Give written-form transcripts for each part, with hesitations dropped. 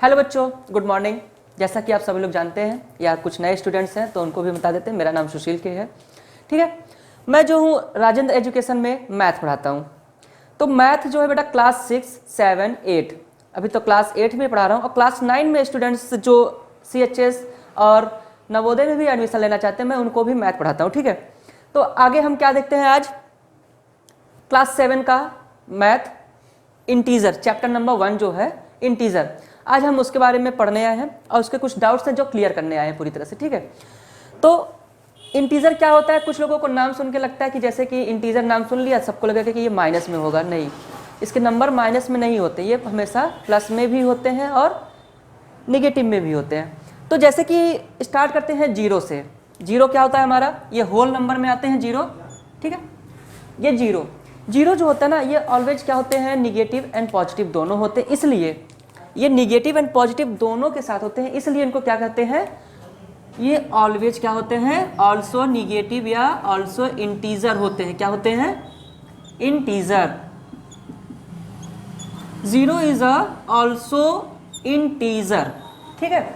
Hello बच्चों, good morning. जैसा कि आप सभी लोग जानते हैं या कुछ नए स्टूडेंट्स हैं तो उनको भी बता देते हैं, मेरा नाम सुशील के है। ठीक है, मैं जो हूँ राजेंद्र एजुकेशन में मैथ पढ़ाता हूँ। तो मैथ जो है बेटा क्लास 6, 7, 8, अभी तो क्लास 8 में पढ़ा रहा हूँ और क्लास 9 में स्टूडेंट्स जो CHS और नवोदय में भी एडमिशन लेना चाहते हैं मैं उनको भी मैथ पढ़ाता हूँ। ठीक है, तो आगे हम क्या देखते हैं आज, क्लास 7 का मैथ इंटीजर चैप्टर नंबर 1 जो है इंटीजर, आज हम उसके बारे में पढ़ने आए हैं और उसके कुछ डाउट्स हैं जो क्लियर करने आए हैं पूरी तरह से। ठीक है, तो इंटीजर क्या होता है, कुछ लोगों को नाम सुन के लगता है कि जैसे कि इंटीजर नाम सुन लिया सबको लगेगा कि ये माइनस में होगा। नहीं, इसके नंबर माइनस में नहीं होते, ये हमेशा प्लस में भी होते हैं और निगेटिव में भी होते हैं। तो जैसे कि स्टार्ट करते हैं जीरो से। जीरो क्या होता है हमारा, ये होल नंबर में आते हैं जीरो। ठीक है, ये जीरो जो होता है ना, ये ऑलवेज क्या होते हैं, निगेटिव एंड पॉजिटिव दोनों होते हैं, इसलिए ये निगेटिव एंड पॉजिटिव दोनों के साथ होते हैं, इसलिए इनको क्या कहते हैं, ये ऑलवेज क्या होते हैं, ऑल्सो निगेटिव या ऑल्सो इंटीजर होते हैं। क्या होते हैं, integer. Zero is also integer. ठीक है,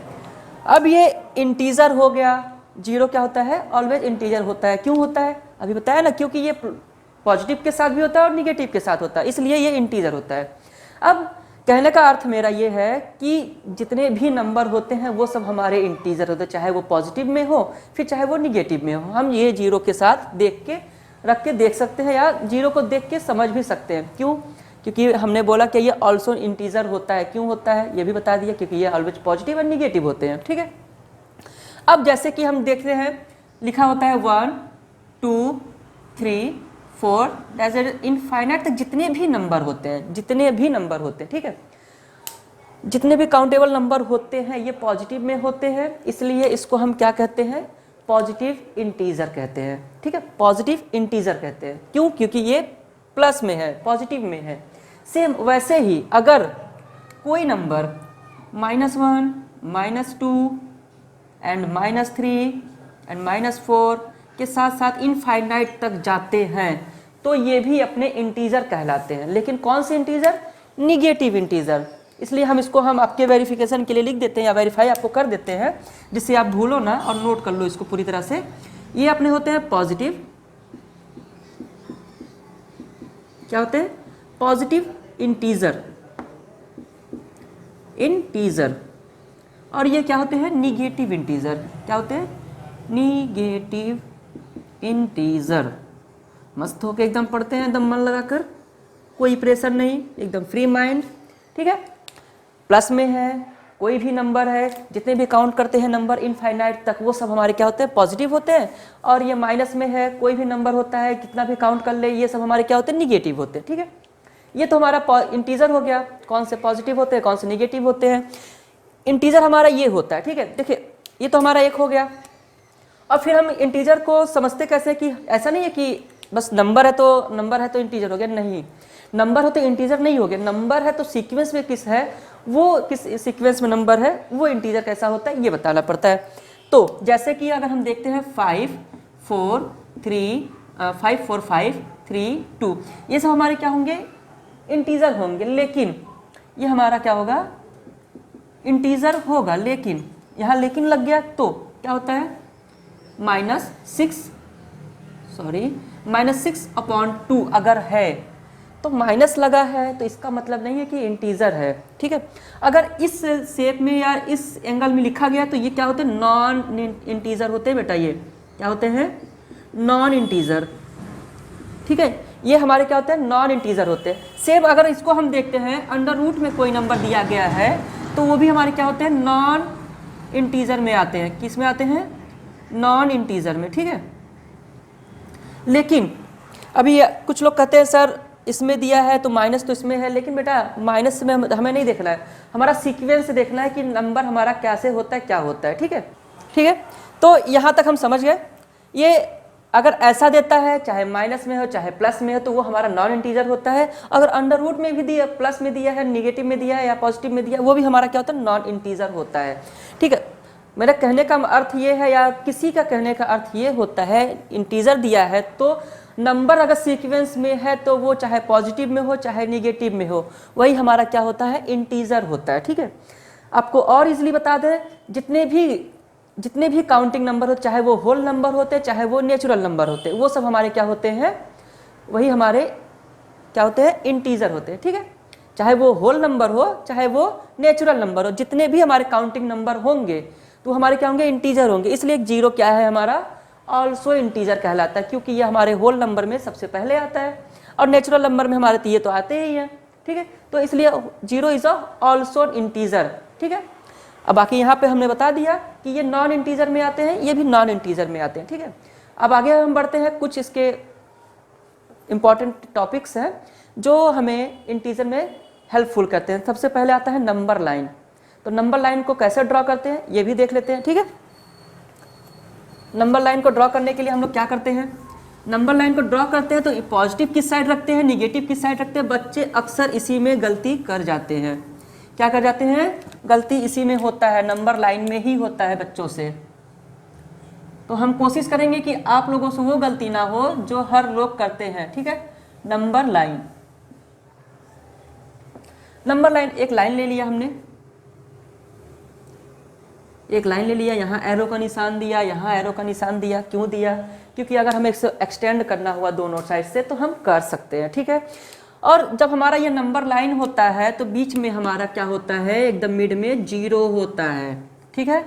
अब ये इंटीजर हो गया। जीरो क्या होता है, ऑलवेज इंटीजर होता है। क्यों होता है, अभी बताया ना, क्योंकि ये पॉजिटिव के साथ भी होता है और निगेटिव के साथ होता है, इसलिए ये इंटीजर होता है। अब कहने का अर्थ मेरा ये है कि जितने भी नंबर होते हैं वो सब हमारे इंटीजर होते हैं, चाहे वो पॉजिटिव में हो फिर चाहे वो निगेटिव में हो। हम ये जीरो के साथ देख के रख के देख सकते हैं या जीरो को देख के समझ भी सकते हैं। क्यों, क्योंकि हमने बोला कि ये ऑल्सो इंटीजर होता है। क्यों होता है ये भी बता दिया, क्योंकि ये ऑलवेज पॉजिटिव और निगेटिव होते हैं। ठीक है, अब जैसे कि हम देखते हैं लिखा होता है 1, 2, 3, 4, इनफाइनाइट तक जितने भी नंबर होते हैं, जितने भी नंबर होते हैं। ठीक है, जितने भी काउंटेबल नंबर होते हैं ये पॉजिटिव में होते हैं, इसलिए इसको हम क्या कहते हैं, पॉजिटिव इंटीजर कहते हैं। ठीक है, पॉजिटिव इंटीजर कहते हैं। क्यों, क्योंकि ये प्लस में है, पॉजिटिव में है। सेम वैसे ही अगर कोई नंबर -1, -2 एंड -3 एंड -4 के साथ साथ इनफाइनाइट तक जाते हैं तो ये भी अपने इंटीजर कहलाते हैं। लेकिन कौन से इंटीजर, निगेटिव इंटीजर। इसलिए हम इसको हम आपके वेरिफिकेशन के लिए लिख देते हैं या वेरीफाई आपको कर देते हैं, जिससे आप भूलो ना और नोट कर लो इसको पूरी तरह से। ये अपने होते हैं पॉजिटिव, क्या होते हैं, पॉजिटिव इंटीजर, इंटीजर। और ये क्या होते हैं, निगेटिव इंटीजर। क्या होते हैं, निगेटिव इंटीजर। मस्त होके एकदम पढ़ते हैं, एकदम मन लगाकर, कोई प्रेशर नहीं, एकदम फ्री माइंड। ठीक है, प्लस में है, कोई भी नंबर है, जितने भी काउंट करते हैं नंबर इनफाइनाइट तक वो सब हमारे क्या होते हैं, पॉजिटिव होते हैं। और ये माइनस में है, कोई भी नंबर होता है कितना भी काउंट कर ले, ये सब हमारे क्या होते हैं, निगेटिव होते हैं। ठीक है, ये तो हमारा इंटीजर हो गया, कौन से पॉजिटिव होते हैं कौन से निगेटिव होते हैं। इंटीजर हमारा ये होता है। ठीक है, देखिए ये तो हमारा एक हो गया। और फिर हम इंटीजर को समझते कैसे, कि ऐसा नहीं है कि बस नंबर है तो इंटीजर हो गया। नहीं, नंबर हो तो इंटीजर नहीं हो गया। नंबर है तो सीक्वेंस में किस है, वो किस सीक्वेंस में नंबर है, वो इंटीजर कैसा होता है ये बताना पड़ता है। तो जैसे कि अगर हम देखते हैं 5, 4, 5, 3, 2, ये सब हमारे क्या होंगे, इंटीजर होंगे। लेकिन ये हमारा क्या होगा, इंटीजर होगा। लेकिन यहाँ लेकिन लग गया तो क्या होता है, -6/2 अगर है तो माइनस लगा है तो इसका मतलब नहीं है कि इंटीजर है। ठीक है, अगर इस शेप में या इस एंगल में लिखा गया तो ये क्या होते हैं, नॉन इंटीजर होते हैं बेटा। ये क्या होते हैं, नॉन इंटीजर। ठीक है, ये हमारे क्या होते हैं, नॉन इंटीजर होते हैं। सेम अगर इसको हम देखते हैं अंडर रूट में कोई नंबर दिया गया है तो वो भी हमारे क्या होते हैं, नॉन इंटीजर में आते हैं। किस में आते हैं, नॉन इंटीजर में। ठीक है, लेकिन अभी कुछ लोग कहते हैं सर इसमें दिया है तो माइनस तो इसमें है, लेकिन बेटा माइनस में हमें नहीं देखना है, हमारा सीक्वेंस देखना है कि नंबर हमारा कैसे होता है, क्या होता है। ठीक है, ठीक है, तो यहाँ तक हम समझ गए। ये अगर ऐसा देता है, चाहे माइनस में हो चाहे प्लस में हो, तो वो हमारा नॉन इंटीजर होता है। अगर अंडर रूट में भी दिया, प्लस में दिया है, निगेटिव में दिया है या पॉजिटिव में दिया है, वो भी हमारा क्या होता है, नॉन इंटीजर होता है। ठीक है, मेरा कहने का अर्थ ये है या किसी का कहने का अर्थ ये होता है, इंटीजर दिया है तो नंबर अगर सीक्वेंस में है तो वो चाहे पॉजिटिव में हो चाहे निगेटिव में हो, वही हमारा क्या होता है, इंटीजर होता है। ठीक है, आपको और इजीली बता दें, जितने भी काउंटिंग नंबर हो, चाहे वो होल नंबर होते चाहे वो नेचुरल नंबर होते, वो सब हमारे क्या होते हैं, वही हमारे क्या होते हैं, इंटीजर होते हैं। ठीक है, चाहे वो होल नंबर हो चाहे वो नेचुरल नंबर हो, जितने भी हमारे काउंटिंग नंबर होंगे तो हमारे क्या होंगे, इंटीजर होंगे। इसलिए जीरो क्या है हमारा, ऑल्सो इंटीजर कहलाता है, क्योंकि ये हमारे होल नंबर में सबसे पहले आता है और नेचुरल नंबर में हमारे ये तो आते ही हैं। ठीक है, तो इसलिए जीरो इज ऑल्सो इंटीजर। ठीक है, अब बाकी यहाँ पे हमने बता दिया कि ये नॉन इंटीजर में आते हैं, ये भी नॉन इंटीजर में आते हैं। ठीक है, अब आगे हम बढ़ते हैं, कुछ इसके इंपॉर्टेंट टॉपिक्स हैं जो हमें इंटीजर में हेल्पफुल करते हैं। सबसे पहले आता है नंबर लाइन। तो नंबर लाइन को कैसे ड्रॉ करते हैं ये भी देख लेते हैं। ठीक है, नंबर लाइन को ड्रॉ करने के लिए हम लोग क्या करते हैं, नंबर लाइन को ड्रॉ करते हैं तो पॉजिटिव किस साइड रखते हैं, निगेटिव किस साइड रखते हैं। बच्चे अक्सर इसी में गलती कर जाते हैं। क्या कर जाते हैं, गलती इसी में होता है, नंबर लाइन में ही होता है बच्चों से। तो हम कोशिश करेंगे कि आप लोगों से वो गलती ना हो जो हर लोग करते हैं। ठीक है, नंबर लाइन, नंबर लाइन, एक लाइन ले लिया हमने, एक लाइन ले लिया, यहाँ एरो का निशान दिया, यहाँ एरो का निशान दिया। क्यों दिया, क्योंकि अगर हमें इसे एक्सटेंड करना हुआ दोनों साइड से तो हम कर सकते हैं। ठीक है, और जब हमारा ये नंबर लाइन होता है तो बीच में हमारा क्या होता है, एकदम मिड में जीरो होता है। ठीक है,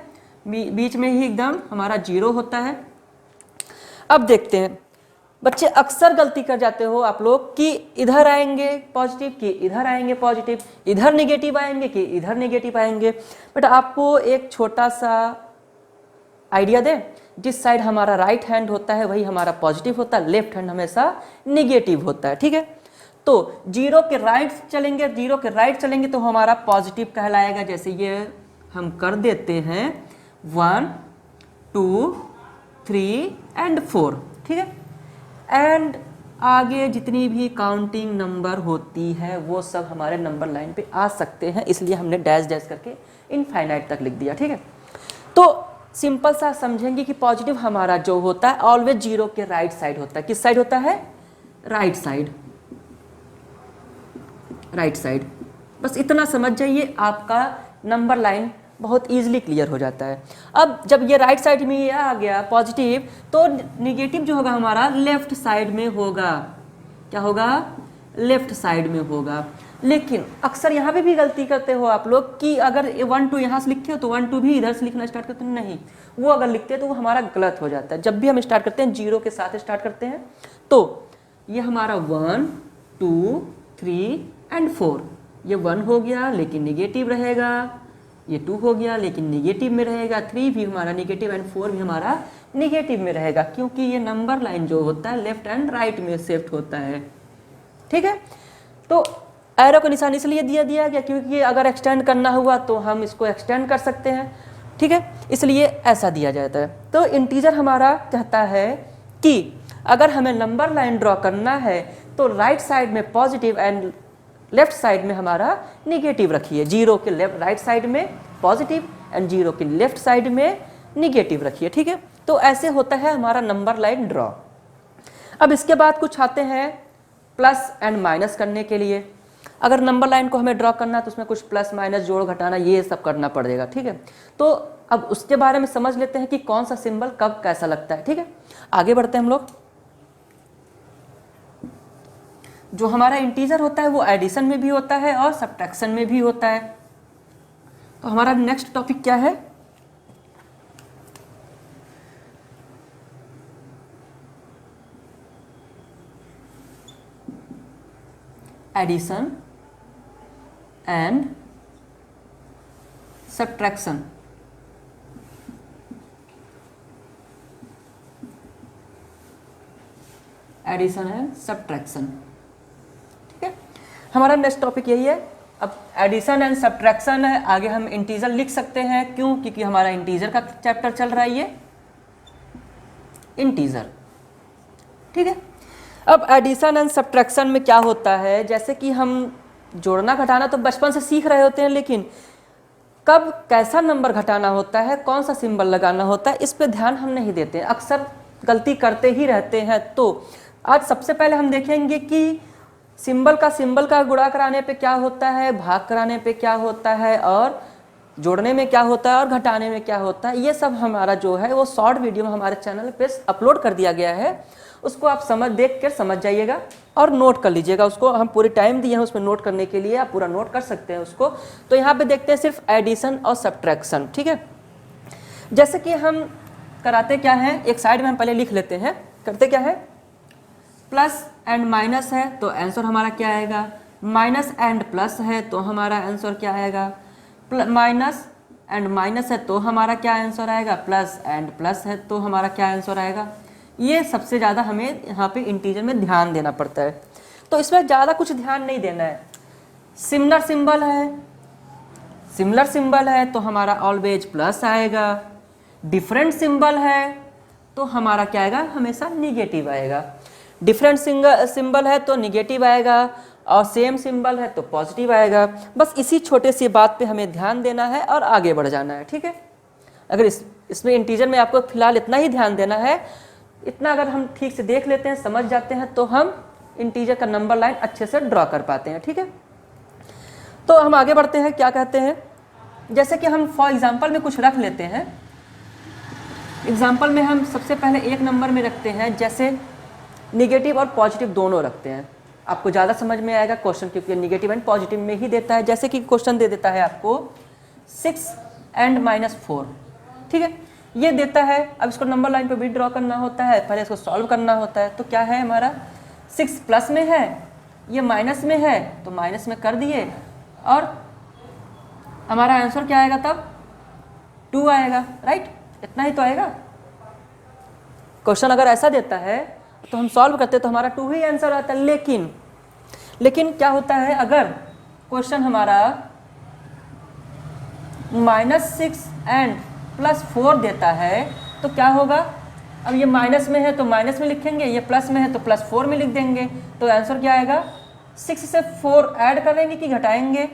बीच में ही एकदम हमारा जीरो होता है। अब देखते हैं, बच्चे अक्सर गलती कर जाते हो आप लोग कि इधर आएंगे पॉजिटिव कि इधर आएंगे पॉजिटिव, इधर नेगेटिव आएंगे कि इधर नेगेटिव आएंगे। बट आपको एक छोटा सा आइडिया दें, जिस साइड हमारा राइट हैंड होता है वही हमारा पॉजिटिव होता है, लेफ्ट हैंड हमेशा नेगेटिव होता है। ठीक है, तो जीरो के राइट चलेंगे, जीरो के राइट चलेंगे तो हमारा पॉजिटिव कहलाएगा। जैसे ये हम कर देते हैं 1 2 3 एंड 4। ठीक है, एंड आगे जितनी भी काउंटिंग नंबर होती है वो सब हमारे नंबर लाइन पे आ सकते हैं, इसलिए हमने डैश डैश करके इनफाइनाइट तक लिख दिया। ठीक है, तो सिंपल सा समझेंगे कि पॉजिटिव हमारा जो होता है ऑलवेज जीरो के राइट साइड होता है। किस साइड होता है, राइट साइड, राइट साइड। बस इतना समझ जाइए, आपका नंबर लाइन बहुत इजीली क्लियर हो जाता है। अब जब ये राइट साइड में ये आ गया पॉजिटिव, तो निगेटिव जो होगा हमारा लेफ्ट साइड में होगा। क्या होगा, लेफ्ट साइड में होगा। लेकिन अक्सर यहाँ पे भी गलती करते हो आप लोग कि अगर 1 2 यहाँ से लिखते हो तो 1 2 भी इधर से लिखना स्टार्ट करते हो, नहीं, वो अगर लिखते हैं तो वो हमारा गलत हो जाता है। जब भी हम स्टार्ट करते हैं जीरो के साथ स्टार्ट करते हैं, तो ये हमारा 1 2 3 एंड 4, ये 1 हो गया लेकिन निगेटिव रहेगा, ये 2 हो गया लेकिन निगेटिव में रहेगा, 3 भी हमारा निगेटिव एंड 4 भी हमारा निगेटिव में रहेगा, क्योंकि ये नंबर लाइन जो होता है लेफ्ट एंड राइट में शिफ्ट होता है। ठीक है, तो एरो का निशान इसलिए दिया गया क्योंकि अगर एक्सटेंड करना हुआ तो हम इसको एक्सटेंड कर सकते हैं। ठीक है, इसलिए ऐसा दिया जाता है। तो इंटीजर हमारा कहता है कि अगर हमें नंबर लाइन ड्रॉ करना है तो राइट साइड में पॉजिटिव एंड लेफ्ट साइड में हमारा निगेटिव रखिए। जीरो के लेफ्ट राइट साइड में पॉजिटिव एंड जीरो के लेफ्ट साइड में निगेटिव रखिए। ठीक है, तो ऐसे होता है हमारा नंबर लाइन ड्रॉ। अब इसके बाद कुछ आते हैं प्लस एंड माइनस करने के लिए। अगर नंबर लाइन को हमें ड्रॉ करना है तो उसमें कुछ प्लस माइनस जोड़ घटाना ये सब करना पड़ेगा। ठीक है, तो अब उसके बारे में समझ लेते हैं कि कौन सा सिंबल कब कैसा लगता है। ठीक है, आगे बढ़ते हैं हम लोग। जो हमारा इंटीजर होता है वो एडिशन में भी होता है और सब्ट्रैक्शन में भी होता है। तो हमारा नेक्स्ट टॉपिक क्या है, addition and subtraction. Addition and subtraction. ठीक है, हमारा नेक्स्ट टॉपिक यही है। अब एडिशन एंड सब्ट्रैक्शन है, आगे हम इंटीजर लिख सकते हैं। क्यों, क्योंकि हमारा इंटीजर का चैप्टर चल रहा है ये इंटीजर। ठीक है, अब एडिशन एंड सब्ट्रैक्शन में क्या होता है, जैसे कि हम जोड़ना घटाना तो बचपन से सीख रहे होते हैं, लेकिन कब कैसा नंबर घटाना होता है, कौन सा सिंबल लगाना होता है, इस पे ध्यान हम नहीं देते हैं, अक्सर गलती करते ही रहते हैं। तो आज सबसे पहले हम देखेंगे कि सिंबल का गुणा कराने पे क्या होता है, भाग कराने पे क्या होता है और जोड़ने में क्या होता है और घटाने में क्या होता है, ये सब हमारा जो है वो शॉर्ट वीडियो में हमारे चैनल पे अपलोड कर दिया गया है। उसको आप देख कर समझ जाइएगा और नोट कर लीजिएगा। उसको हम पूरी टाइम दिए हैं उसमें नोट करने के लिए, आप पूरा नोट कर सकते हैं उसको। तो यहाँ पे देखते हैं सिर्फ एडिशन और सब्ट्रैक्शन, ठीक है। जैसे कि हम कराते क्या है, एक साइड में हम पहले लिख लेते हैं। करते क्या है, प्लस एंड माइनस है तो आंसर हमारा क्या आएगा, माइनस एंड प्लस है तो हमारा आंसर क्या आएगा, माइनस एंड माइनस है तो हमारा क्या आंसर आएगा, प्लस एंड प्लस है तो हमारा क्या आंसर आएगा। ये सबसे ज़्यादा हमें यहाँ पे इंटीजर में ध्यान देना पड़ता है, तो इसमें ज़्यादा कुछ ध्यान नहीं देना है। सिमिलर सिंबल है तो हमारा ऑलवेज प्लस आएगा, डिफरेंट सिंबल है तो हमारा क्या आएगा, हमेशा निगेटिव आएगा। डिफरेंट सिंबल है तो निगेटिव आएगा और सेम सिंबल है तो पॉजिटिव आएगा। बस इसी छोटे सी बात पे हमें ध्यान देना है और आगे बढ़ जाना है, ठीक है। अगर इसमें इंटीजर में आपको फिलहाल इतना ही ध्यान देना है, इतना अगर हम ठीक से देख लेते हैं, समझ जाते हैं, तो हम इंटीजर का नंबर लाइन अच्छे से ड्रॉ कर पाते हैं, ठीक है। तो हम आगे बढ़ते हैं, क्या कहते हैं, जैसे कि हम फॉर एग्जाम्पल में कुछ रख लेते हैं। एग्जाम्पल में हम सबसे पहले एक नंबर में रखते हैं, जैसे निगेटिव और पॉजिटिव दोनों रखते हैं। आपको ज़्यादा समझ में आएगा क्वेश्चन, क्योंकि निगेटिव एंड पॉजिटिव में ही देता है। जैसे कि क्वेश्चन दे देता है आपको 6 एंड -4, ठीक है, ये देता है। अब इसको नंबर लाइन पे भी ड्रॉ करना होता है, पहले इसको सॉल्व करना होता है। तो क्या है हमारा, 6 प्लस में है, ये माइनस में है तो माइनस में कर दिए, और हमारा आंसर क्या आएगा तब, 2 आएगा, राइट। इतना ही तो आएगा। क्वेश्चन अगर ऐसा देता है तो हम सॉल्व करते तो हमारा 2 ही आंसर आता है। लेकिन क्या होता है, अगर क्वेश्चन हमारा -6 एंड +4 देता है तो क्या होगा, अब ये माइनस में है तो माइनस में लिखेंगे, ये प्लस में है तो +4 में लिख देंगे। तो आंसर क्या आएगा, 6 से 4 ऐड करेंगे कि घटाएंगे।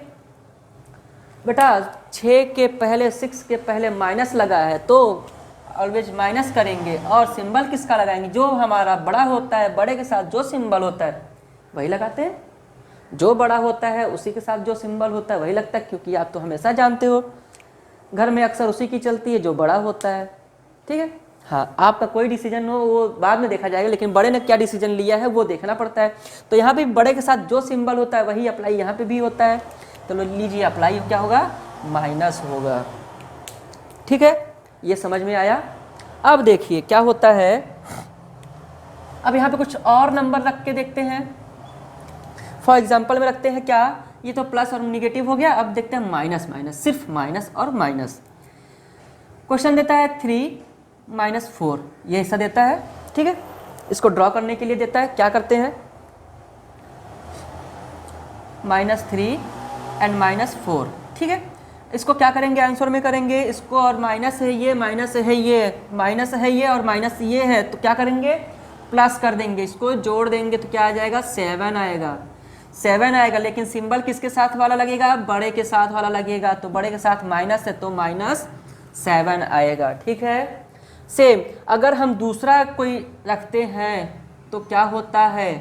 बेटा 6 के पहले 6 के पहले माइनस लगा है तो ऑलवेज माइनस करेंगे, और सिंबल किसका लगाएंगे, जो हमारा बड़ा होता है, बड़े के साथ जो सिंबल होता है वही लगाते हैं। जो बड़ा होता है उसी के साथ जो सिंबल होता है वही लगता है, क्योंकि आप तो हमेशा जानते हो घर में अक्सर उसी की चलती है जो बड़ा होता है, ठीक है। हाँ, आपका कोई डिसीजन हो वो बाद में देखा जाएगा, लेकिन बड़े ने क्या डिसीजन लिया है वो देखना पड़ता है। तो यहाँ भी बड़े के साथ जो सिंबल होता है वही अप्लाई यहाँ पे भी होता है। तो लीजिए अप्लाई क्या होगा, माइनस होगा, ठीक है। ये समझ में आया। अब देखिए क्या होता है, अब यहाँ पे कुछ और नंबर रख के देखते हैं। फॉर एग्जाम्पल में रखते हैं क्या, ये तो प्लस और निगेटिव हो गया। अब देखते हैं माइनस माइनस, सिर्फ माइनस और माइनस। क्वेश्चन देता है 3 - 4, ये हिस्सा देता है, ठीक है। इसको ड्रॉ करने के लिए देता है, क्या करते हैं, -3 एंड -4, ठीक है। इसको क्या करेंगे, आंसर में करेंगे इसको, और माइनस है ये, माइनस है ये, माइनस है ये और माइनस ये है, तो क्या करेंगे, प्लस कर देंगे, इसको जोड़ देंगे तो क्या आ जाएगा, 7 आएगा। 7 आएगा, लेकिन सिंबल किसके साथ वाला लगेगा, बड़े के साथ वाला लगेगा। तो बड़े के साथ माइनस है तो -7 आएगा, ठीक है। सेम अगर हम दूसरा कोई रखते हैं तो क्या होता है,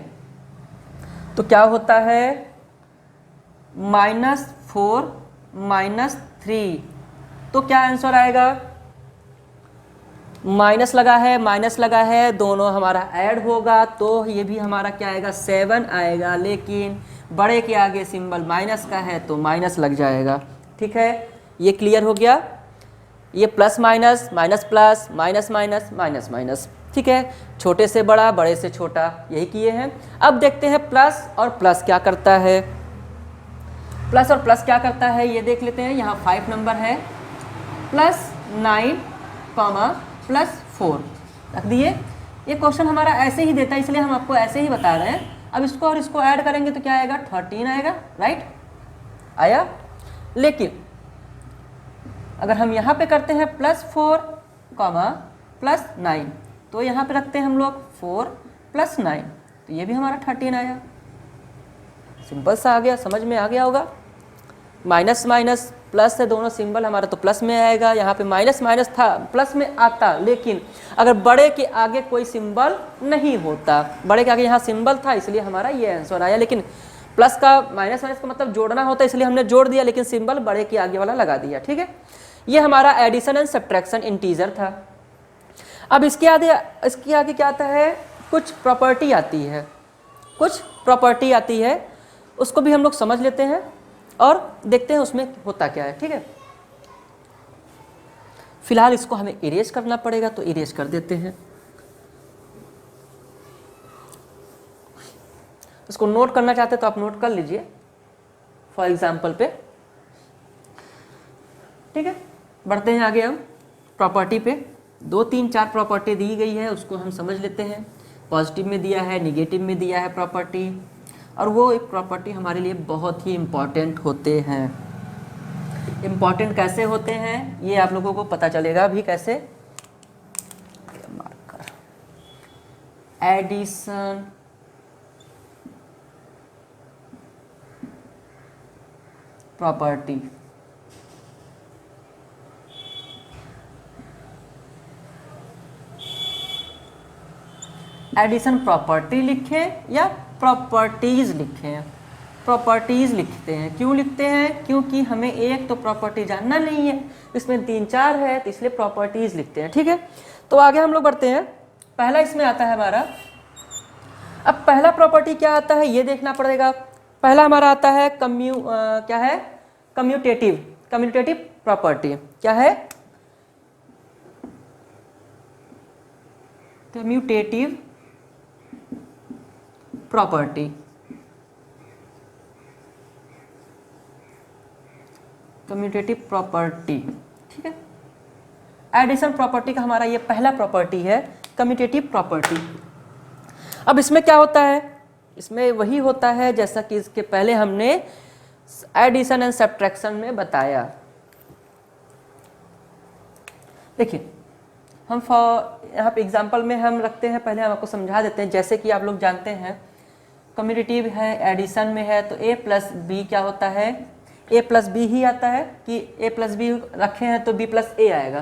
-4 -3, तो क्या आंसर आएगा, माइनस लगा है, दोनों हमारा ऐड होगा तो ये भी हमारा क्या आएगा, 7 आएगा। लेकिन बड़े के आगे सिंबल माइनस का है तो माइनस लग जाएगा, ठीक है। ये क्लियर हो गया। ये plus minus, minus plus, minus minus, minus minus, ठीक है। छोटे से बड़ा, बड़े से छोटा, यही किए हैं। अब देखते हैं प्लस और प्लस क्या करता है। प्लस और प्लस क्या करता है ये देख लेते हैं। यहाँ 5 नंबर है, +9, +4 रख दिए। ये क्वेश्चन हमारा ऐसे ही देता है, इसलिए हम आपको ऐसे ही बता रहे हैं। अब इसको और इसको ऐड करेंगे तो क्या आएगा, 13 आएगा, राइट, आया। लेकिन अगर हम यहाँ पे करते हैं +4, +9, तो यहाँ पे रखते हैं हम लोग 4 + 9, तो ये भी हमारा 13 आया। सिंपल सा आ गया, समझ में आ गया होगा। माइनस माइनस प्लस है, दोनों सिंबल हमारा तो प्लस में आएगा। यहाँ पे माइनस माइनस था, प्लस में आता, लेकिन अगर बड़े के आगे कोई सिंबल नहीं होता, बड़े के आगे यहाँ सिंबल था इसलिए हमारा ये आंसर आया। लेकिन प्लस का माइनस माइनस का मतलब जोड़ना होता है, इसलिए हमने जोड़ दिया, लेकिन सिंबल बड़े के आगे वाला लगा दिया। ठीक है, ये हमारा एडिशन एंड सब्ट्रैक्शन इंटीजर था। अब इसके आगे क्या आता है, कुछ प्रॉपर्टी आती है, कुछ प्रॉपर्टी आती है, उसको भी हम लोग समझ लेते हैं और देखते हैं उसमें होता क्या है। ठीक है, फिलहाल इसको हमें इरेज करना पड़ेगा, तो इरेज कर देते हैं। इसको नोट करना चाहते हैं तो आप नोट कर लीजिए फॉर एग्जाम्पल पे। ठीक है, बढ़ते हैं आगे हम प्रॉपर्टी पे। 2 3 4 प्रॉपर्टी दी गई है, उसको हम समझ लेते हैं। पॉजिटिव में दिया है, निगेटिव में दिया है प्रॉपर्टी, और वो एक प्रॉपर्टी हमारे लिए बहुत ही इम्पॉर्टेंट होते हैं। इम्पॉर्टेंट कैसे होते हैं ये आप लोगों को पता चलेगा भी कैसे। Marker addition, property, addition property लिखें या प्रॉपर्टीज लिखें, प्रॉपर्टीज लिखते हैं। क्यों लिखते हैं, क्योंकि हमें एक तो प्रॉपर्टी जानना नहीं है, इसमें 3 4 है, तो इसलिए प्रॉपर्टीज लिखते हैं। ठीक है, तो आगे हम लोग बढ़ते हैं। पहला इसमें आता है हमारा, अब पहला प्रॉपर्टी क्या आता है ये देखना पड़ेगा। पहला हमारा आता है क्या है, कम्यूटेटिव, कम्यूटेटिव प्रॉपर्टी। क्या है, कम्यूटेटिव प्रॉपर्टी। कम्यूटेटिव प्रॉपर्टी, ठीक है। एडिशन प्रॉपर्टी का हमारा ये पहला प्रॉपर्टी है, कम्यूटेटिव प्रॉपर्टी। अब इसमें क्या होता है, इसमें वही होता है जैसा कि इसके पहले हमने एडिशन एंड सब्ट्रैक्शन में बताया। देखिए हम यहाँ पे एग्जांपल में हम रखते हैं, पहले हम आपको समझा देते हैं। जैसे कि आप लोग जानते हैं कम्यूटेटिव है, एडिशन में है, तो a प्लस बी क्या होता है, a प्लस बी ही आता है कि a प्लस बी रखे हैं तो b प्लस ए आएगा।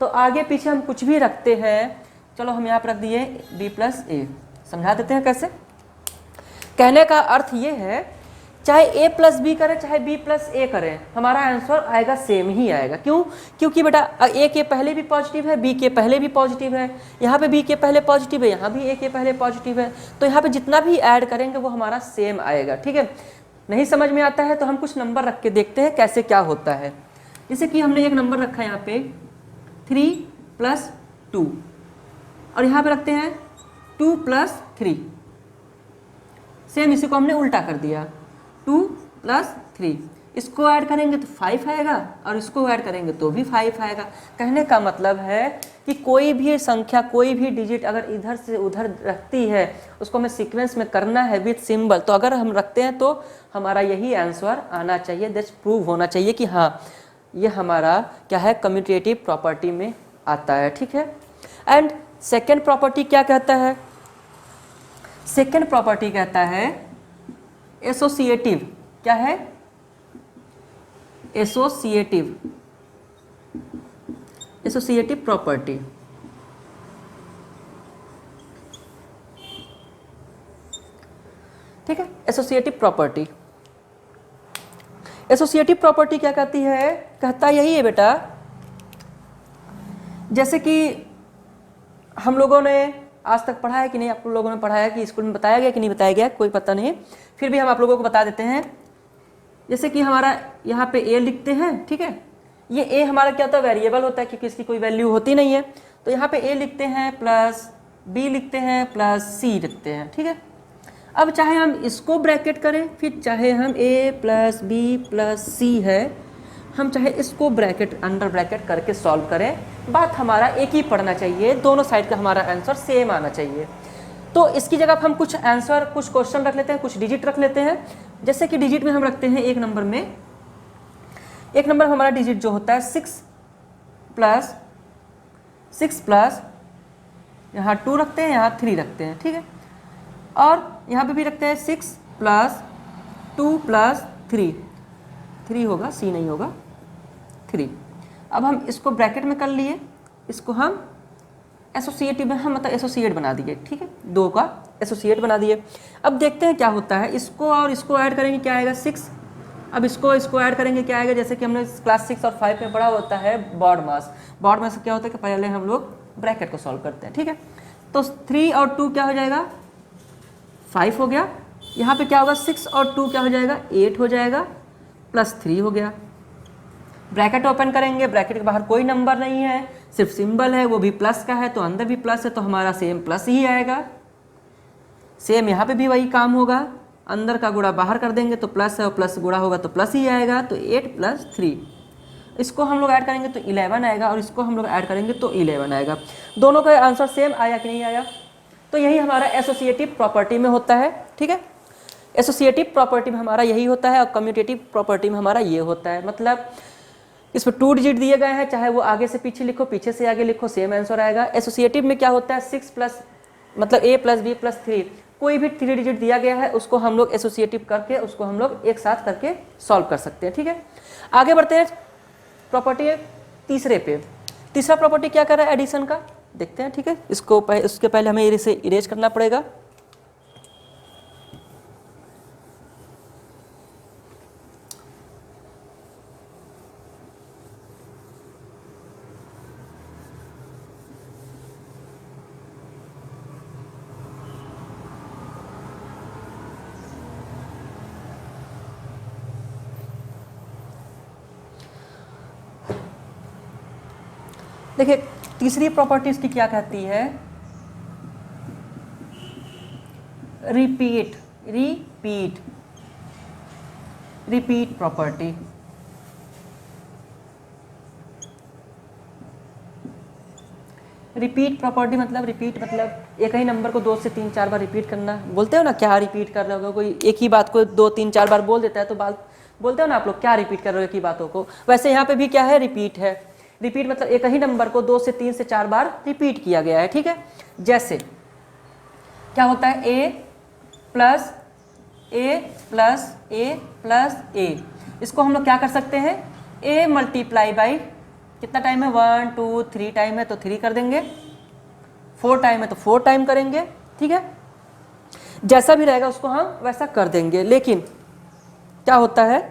तो आगे पीछे हम कुछ भी रखते हैं, चलो हम यहाँ पर रख दिए b प्लस ए। समझा देते हैं कैसे। कहने का अर्थ ये है चाहे a प्लस बी करें चाहे b प्लस ए करें, हमारा आंसर आएगा सेम ही आएगा। क्यों, क्योंकि बेटा a के पहले भी पॉजिटिव है, b के पहले भी पॉजिटिव है, यहाँ पे b के पहले पॉजिटिव है, यहाँ भी a के पहले पॉजिटिव है, तो यहाँ पे जितना भी ऐड करेंगे वो हमारा सेम आएगा। ठीक है, नहीं समझ में आता है तो हम कुछ नंबर रख के देखते हैं कैसे क्या होता है। जैसे कि हमने एक नंबर रखा है यहाँ पे 3 + 2, और यहाँ पे रखते हैं 2 + 3। सेम इसी को हमने उल्टा कर दिया, 2 + 3। इसको ऐड करेंगे तो 5 आएगा, और इसको ऐड करेंगे तो भी 5 आएगा। कहने का मतलब है कि कोई भी संख्या, कोई भी डिजिट अगर इधर से उधर रखती है, उसको हमें सीक्वेंस में करना है विथ सिंबल, तो अगर हम रखते हैं तो हमारा यही आंसर आना चाहिए। दैट्स प्रूव होना चाहिए कि हाँ ये हमारा क्या है, कम्यूटेटिव प्रॉपर्टी में आता है। ठीक है, एंड सेकेंड प्रॉपर्टी क्या कहता है, सेकेंड प्रॉपर्टी कहता है एसोसिएटिव। क्या है, एसोसिएटिव, एसोसिएटिव प्रॉपर्टी। ठीक है, एसोसिएटिव प्रॉपर्टी। एसोसिएटिव प्रॉपर्टी क्या कहती है, कहता यही है बेटा, जैसे कि हम लोगों ने आज तक पढ़ा है कि नहीं, आप लोगों ने पढ़ा है कि स्कूल में बताया गया कि नहीं बताया गया, कोई पता नहीं, फिर भी हम आप लोगों को बता देते हैं। जैसे कि हमारा यहाँ पे a लिखते हैं, ठीक है, ये a हमारा क्या होता है, वेरिएबल होता है क्योंकि इसकी कोई वैल्यू होती नहीं है। तो यहाँ पे a लिखते हैं प्लस b लिखते हैं प्लस c लिखते हैं। ठीक है, अब चाहे हम इसको ब्रैकेट करें, फिर चाहे हम a plus b plus c है, हम चाहे इसको ब्रैकेट अंडर ब्रैकेट करके सॉल्व करें, बात हमारा एक ही पढ़ना चाहिए, दोनों साइड का हमारा आंसर सेम आना चाहिए। तो इसकी जगह हम कुछ आंसर, कुछ क्वेश्चन रख लेते हैं, कुछ डिजिट रख लेते हैं। जैसे कि डिजिट में हम रखते हैं एक नंबर में, एक नंबर हमारा डिजिट जो होता है 6 प्लस यहाँ 2 रखते हैं, यहाँ 3 रखते हैं। ठीक है, और यहाँ पे भी रखते हैं 6 + 2 + 3 होगा, c नहीं होगा, 3। अब हम इसको ब्रैकेट में कर लिए, इसको हम एसोसिएटिव में हम मतलब एसोसिएट बना दिए। ठीक है, 2 का एसोसिएट बना दिए। अब देखते हैं क्या होता है, इसको और इसको ऐड करेंगे क्या आएगा 6। अब इसको ऐड करेंगे क्या आएगा, जैसे कि हमने क्लास 6 और 5 में पढ़ा होता है बॉड मास। बॉड मास क्या होता है कि पहले हम लोग ब्रैकेट को सॉल्व करते हैं, ठीक है। तो 3 और 2 क्या हो जाएगा 5 हो गया। यहाँ पे क्या होगा 6 और 2 क्या हो जाएगा 8 हो जाएगा, प्लस 3 हो गया। ब्रैकेट ओपन करेंगे, ब्रैकेट के बाहर कोई नंबर नहीं है, सिर्फ सिंबल है, वो भी प्लस का है, तो अंदर भी प्लस है, तो हमारा सेम प्लस ही आएगा। सेम यहाँ पे भी वही काम होगा, अंदर का गुणा बाहर कर देंगे तो प्लस है, और प्लस गुणा होगा तो प्लस ही आएगा, तो 8 + 3। इसको हम लोग ऐड करेंगे तो 11 आएगा, और इसको हम लोग ऐड करेंगे तो 11 आएगा। दोनों का आंसर सेम आया कि नहीं आया। तो यही हमारा एसोसिएटिव प्रॉपर्टी में होता है, ठीक है। एसोसिएटिव प्रॉपर्टी में हमारा यही होता है, और कम्यूटेटिव प्रॉपर्टी में हमारा ये होता है। मतलब इसमें 2 डिजिट दिए गए हैं, चाहे वो आगे से पीछे लिखो, पीछे से आगे लिखो, सेम आंसर आएगा। एसोसिएटिव में क्या होता है 6 प्लस मतलब a + b + 3, कोई भी 3 डिजिट दिया गया है उसको हम लोग एसोसिएटिव करके उसको हम लोग एक साथ करके सॉल्व कर सकते हैं, ठीक है। आगे बढ़ते हैं प्रॉपर्टी तीसरे पे। तीसरा प्रॉपर्टी क्या कर रहा है एडिशन का, देखते हैं, ठीक है। उसके पहले हमें इसे इरेज करना पड़ेगा। देखिए तीसरी प्रॉपर्टी इसकी क्या कहती है, रिपीट प्रॉपर्टी। रिपीट प्रॉपर्टी मतलब एक ही नंबर को 2 से 3 4 बार रिपीट करना। बोलते हो ना क्या रिपीट कर रहे हो, कोई एक ही बात को 2 3 4 बार बोल देता है तो बोलते हो ना आप लोग क्या रिपीट कर रहे हो एक ही बातों को। वैसे यहाँ पे भी क्या है रिपीट है। रिपीट मतलब एक ही नंबर को 2 से 3 से 4 बार रिपीट किया गया है, ठीक है। जैसे क्या होता है a + a, इसको हम लोग क्या कर सकते हैं a × कितना टाइम है 1 2 3 टाइम है तो 3 कर देंगे, 4 टाइम है तो 4 टाइम करेंगे, ठीक है। जैसा भी रहेगा उसको हम वैसा कर देंगे। लेकिन क्या होता है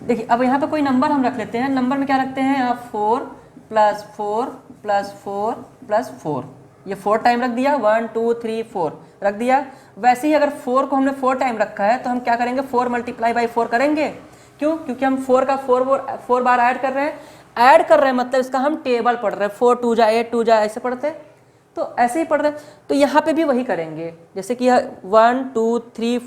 देखिए, अब यहाँ पे कोई नंबर हम रख लेते हैं। नंबर में क्या रखते हैं आप 4 + 4 + 4 + 4, ये 4 टाइम रख दिया, 1 2 3 4 रख दिया। वैसे ही अगर 4 को हमने 4 टाइम रखा है तो हम क्या करेंगे 4 × 4 करेंगे। क्यों, क्योंकि हम 4 का 4 बार ऐड कर रहे हैं, मतलब इसका हम टेबल पढ़ रहे हैं। 4 2 जा 8 2 जा ऐसे पढ़ते हैं, तो ऐसे ही पढ़ रहे हैं। तो यहाँ पे भी वही करेंगे, जैसे कि 1 2 3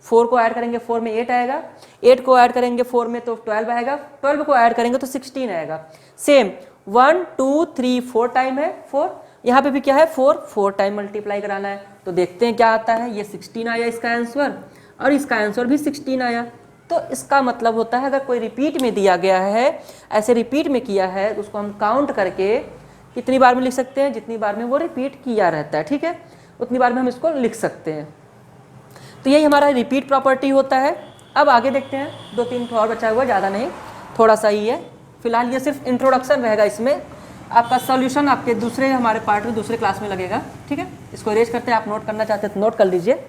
4 को ऐड करेंगे 4 में 8 आएगा, 8 को ऐड करेंगे 4 में तो 12 आएगा, 12 को ऐड करेंगे तो 16 आएगा। सेम 1 2 3 4 टाइम है 4, यहाँ पे भी क्या है 4 टाइम मल्टीप्लाई कराना है। तो देखते हैं क्या आता है, ये 16 आया इसका आंसर, और इसका आंसर भी 16 आया। तो इसका मतलब होता है अगर कोई रिपीट में दिया गया है, ऐसे रिपीट में किया है, तो उसको हम काउंट करके कितनी बार में लिख सकते हैं, जितनी बार में वो रिपीट किया रहता है, ठीक है, उतनी बार में हम इसको लिख सकते हैं। तो यही हमारा रिपीट प्रॉपर्टी होता है। अब आगे देखते हैं, 2-3 और बचा हुआ, ज़्यादा नहीं, थोड़ा सा ही है। फिलहाल ये सिर्फ इंट्रोडक्शन रहेगा, इसमें आपका सॉल्यूशन आपके दूसरे हमारे पार्ट में दूसरे क्लास में लगेगा, ठीक है। इसको इरेज करते हैं, आप नोट करना चाहते हैं तो नोट कर लीजिए।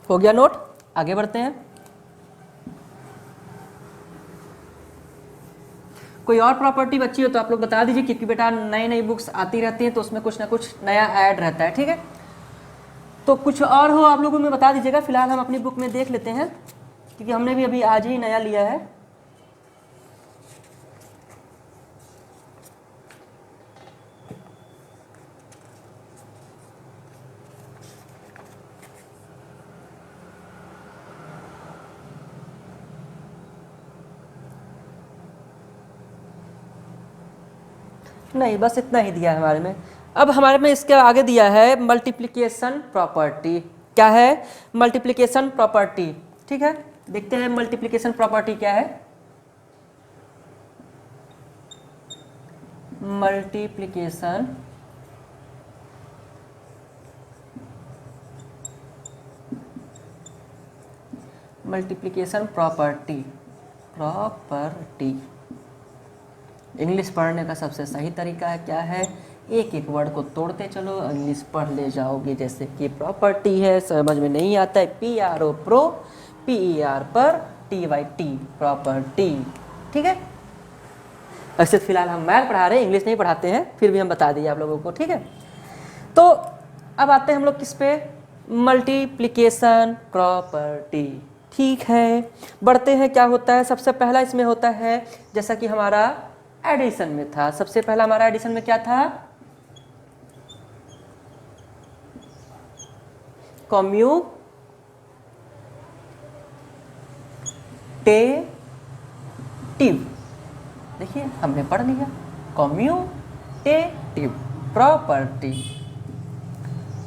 हो गया नोट, आगे बढ़ते हैं। कोई और प्रॉपर्टी बची हो तो आप लोग बता दीजिए, क्योंकि बेटा नई नई बुक्स आती रहती हैं तो उसमें कुछ ना कुछ नया ऐड रहता है, ठीक है। तो कुछ और हो आप लोगों में बता दीजिएगा। फिलहाल हम अपनी बुक में देख लेते हैं, क्योंकि हमने भी अभी आज ही नया लिया है। नहीं, बस इतना ही दिया है हमारे में। अब हमारे में इसके आगे दिया है मल्टीप्लिकेशन प्रॉपर्टी। क्या है मल्टीप्लिकेशन प्रॉपर्टी, ठीक है। देखते हैं मल्टीप्लिकेशन प्रॉपर्टी क्या है। मल्टीप्लिकेशन प्रॉपर्टी इंग्लिश पढ़ने का सबसे सही तरीका है क्या है, एक एक वर्ड को तोड़ते चलो, इंग्लिश पढ़ ले जाओगे। जैसे कि प्रॉपर्टी है, समझ में नहीं आता है, PRO प्रो, PER पर, TYT प्रॉपर्टी। ठीक है, वैसे फिलहाल हम मैथ पढ़ा रहे हैं, इंग्लिश नहीं पढ़ाते हैं, फिर भी हम बता दिए आप लोगों को। ठीक है, तो अब आते हैं हम लोग किस पे, मल्टीप्लिकेशन प्रॉपर्टी। ठीक है, बढ़ते हैं। क्या होता है, सबसे पहला इसमें होता है, जैसा कि हमारा एडिशन में था, सबसे पहला हमारा एडिशन में क्या था, कम्यूटेटिव। देखिए हमने पढ़ लिया, कम्यूटेटिव प्रॉपर्टी।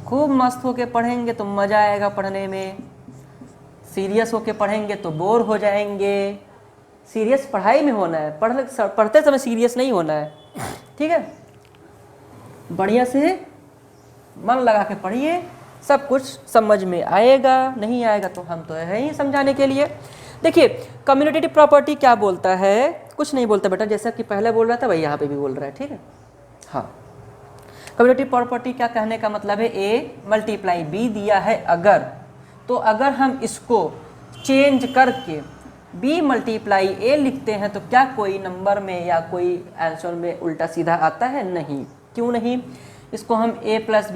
खूब मस्त होके पढ़ेंगे तो मजा आएगा पढ़ने में, सीरियस होके पढ़ेंगे तो बोर हो जाएंगे। सीरियस पढ़ाई में होना है, पढ़ते समय सीरियस नहीं होना है। ठीक है, बढ़िया से मन लगा के पढ़िए, सब कुछ समझ में आएगा, नहीं आएगा तो हम तो है ही समझाने के लिए। देखिए कम्यूटेटिव प्रॉपर्टी क्या बोलता है, कुछ नहीं बोलता बेटा, जैसा कि पहले बोल रहा था वही यहाँ पे भी बोल रहा है। ठीक है, हाँ, कम्यूटेटिव प्रॉपर्टी क्या कहने का मतलब है, A मल्टीप्लाई B दिया है अगर, तो अगर हम इसको चेंज करके B मल्टीप्लाई A लिखते हैं तो क्या कोई नंबर में या कोई आंसर में उल्टा सीधा आता है, नहीं। क्यों नहीं, इसको हम A प्लस B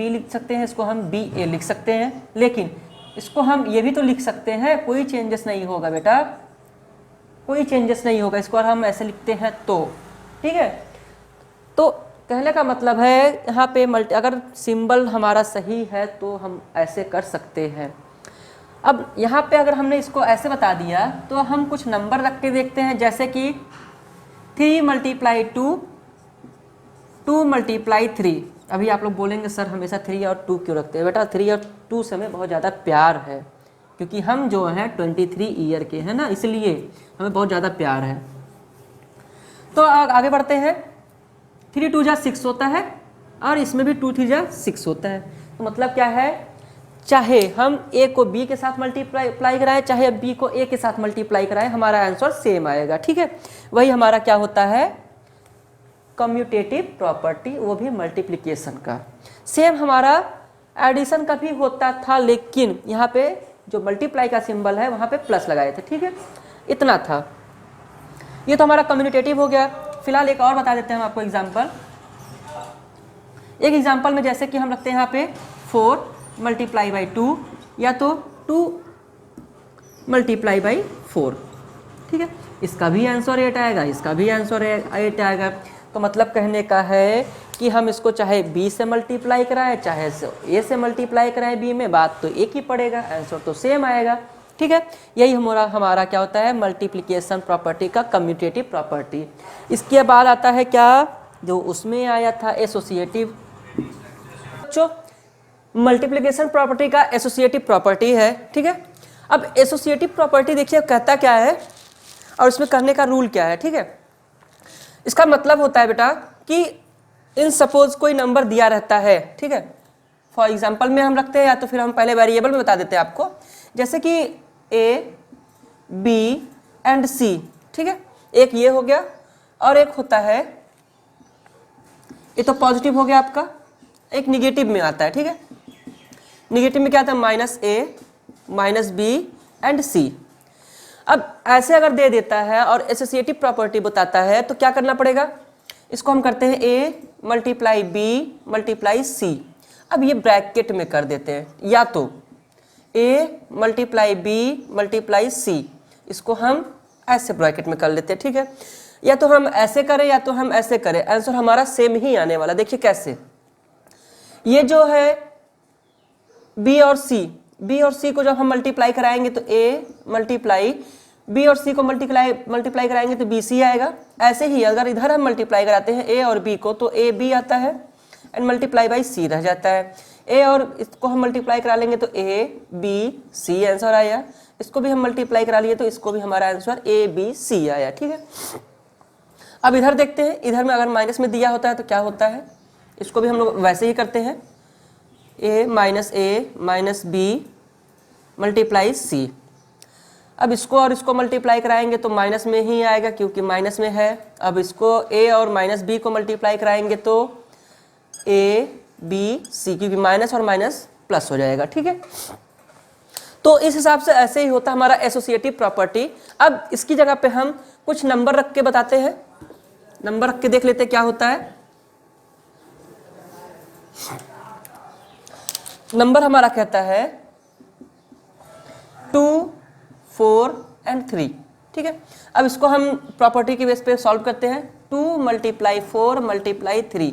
लिख सकते हैं, इसको हम BA लिख सकते हैं, लेकिन इसको हम ये भी तो लिख सकते हैं, कोई चेंजेस नहीं होगा बेटा, कोई चेंजेस नहीं होगा इसको, और हम ऐसे लिखते हैं तो। ठीक है, तो कहने का मतलब है यहाँ पे अगर सिंबल हमारा सही है तो हम ऐसे कर सकते हैं। अब यहाँ पे अगर हमने इसको ऐसे बता दिया तो हम कुछ नंबर रख के देखते हैं, जैसे कि 3 मल्टीप्लाई 2, 2 मल्टीप्लाई 3। अभी आप लोग बोलेंगे सर हमेशा 3 और 2 क्यों रखते हैं, बेटा 3 और 2 से हमें बहुत ज़्यादा प्यार है, क्योंकि हम जो हैं 23 ईयर के हैं ना, इसलिए हमें बहुत ज़्यादा प्यार है। तो आगे बढ़ते हैं, 3 2 जा 6 होता है, और इसमें भी 2 3 जा 6 होता है। तो मतलब क्या है, चाहे हम A को B के साथ मल्टीप्लाई कराएं, चाहे B को A के साथ मल्टीप्लाई कराएं, हमारा आंसर सेम आएगा। ठीक है, वही हमारा क्या होता है, कम्यूटेटिव प्रॉपर्टी, वो भी मल्टीप्लिकेशन का। सेम हमारा एडिशन का भी होता था, लेकिन यहाँ पे जो मल्टीप्लाई का सिंबल है वहाँ पे प्लस लगाए थे। ठीक है, इतना था। ये तो हमारा कम्यूटेटिव हो गया। फिलहाल एक और बता देते हैं हम आपको एग्जाम्पल। एक एग्जाम्पल में जैसे कि हम रखते हैं यहाँ पे 4 मल्टीप्लाई बाई 2, या तो 2 मल्टीप्लाई बाई 4। ठीक है, इसका भी आंसर 8 आएगा, इसका भी आंसर 8 आएगा। तो मतलब कहने का है कि हम इसको चाहे B से मल्टीप्लाई कराएं, चाहे A से मल्टीप्लाई कराएं B में, बात तो एक ही पड़ेगा, आंसर तो सेम आएगा। ठीक है, यही हमारा क्या होता है, मल्टीप्लिकेशन प्रॉपर्टी का कम्यूटेटिव प्रॉपर्टी। इसके बाद आता है क्या, जो उसमें आया था एसोसिएटिव। बच्चों मल्टीप्लिकेशन प्रॉपर्टी का एसोसिएटिव प्रॉपर्टी है। ठीक है, अब एसोसिएटिव प्रॉपर्टी देखिए कहता क्या है और इसमें करने का रूल क्या है। ठीक है, इसका मतलब होता है बेटा कि इन सपोज कोई नंबर दिया रहता है। ठीक है, फॉर एग्जाम्पल में हम रखते हैं, या तो फिर हम पहले वेरिएबल में बता देते हैं आपको, जैसे कि A B एंड C। ठीक है, एक ये हो गया, और एक होता है, ये तो पॉजिटिव हो गया आपका, एक निगेटिव में आता है। ठीक है, निगेटिव में क्या आता है, -A -B एंड C। अब ऐसे अगर दे देता है और एसोसिएटिव प्रॉपर्टी बताता है तो क्या करना पड़ेगा, इसको हम करते हैं A multiply B multiply C। अब ये ब्रैकेट में कर देते हैं, या तो A multiply B multiply C, इसको हम ऐसे ब्रैकेट में कर लेते हैं। ठीक है, या तो हम ऐसे करें या तो हम ऐसे करें, आंसर हमारा सेम ही आने वाला। देखिए कैसे, ये जो है B और C को जब हम मल्टीप्लाई कराएंगे तो A मल्टीप्लाई B और C को मल्टीप्लाई कराएंगे तो BC आएगा। ऐसे ही अगर इधर हम मल्टीप्लाई कराते हैं A और B को तो AB आता है, एंड मल्टीप्लाई बाई C रह जाता है। A और इसको हम मल्टीप्लाई करा लेंगे तो ABC आंसर आया, इसको भी हम मल्टीप्लाई करा लिए तो इसको भी हमारा आंसर ABC आया। ठीक है, अब इधर देखते हैं, इधर में अगर माइनस में दिया होता है तो क्या होता है, इसको भी हम लोग वैसे ही करते हैं, a minus B multiply C. अब इसको और इसको मल्टीप्लाई कराएंगे तो माइनस में ही आएगा क्योंकि माइनस में है। अब इसको a और माइनस बी को मल्टीप्लाई कराएंगे तो a b c, क्योंकि माइनस और माइनस प्लस हो जाएगा, ठीक है। तो इस हिसाब से ऐसे ही होता है हमारा एसोसिएटिव प्रॉपर्टी। अब इसकी जगह पे हम कुछ नंबर रख के बताते हैं, नंबर रख के देख लेते हैं क्या होता है। नंबर हमारा कहता है 2, 4 एंड 3, ठीक है। अब इसको हम प्रॉपर्टी के बेस पे सॉल्व करते हैं। 2 × 4 × 3,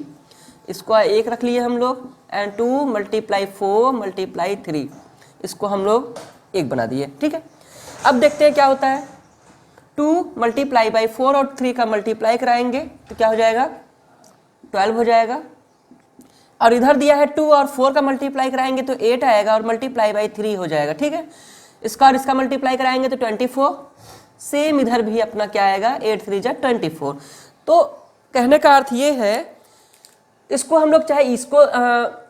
इसको 1 रख लिए हम लोग, एंड 2 × 4 × 3, इसको हम लोग 1 बना दिए, ठीक है। अब देखते हैं क्या होता है। 2 × 4 और 3 का मल्टीप्लाई कराएंगे तो क्या हो जाएगा, 12 हो जाएगा। और इधर दिया है 2 और 4 का मल्टीप्लाई कराएंगे तो 8 आएगा और मल्टीप्लाई बाई 3 हो जाएगा, ठीक है। इसका और इसका मल्टीप्लाई कराएंगे तो 24। सेम इधर भी अपना क्या आएगा, 8 3 जा 24। तो कहने का अर्थ ये है, इसको हम लोग चाहे इसको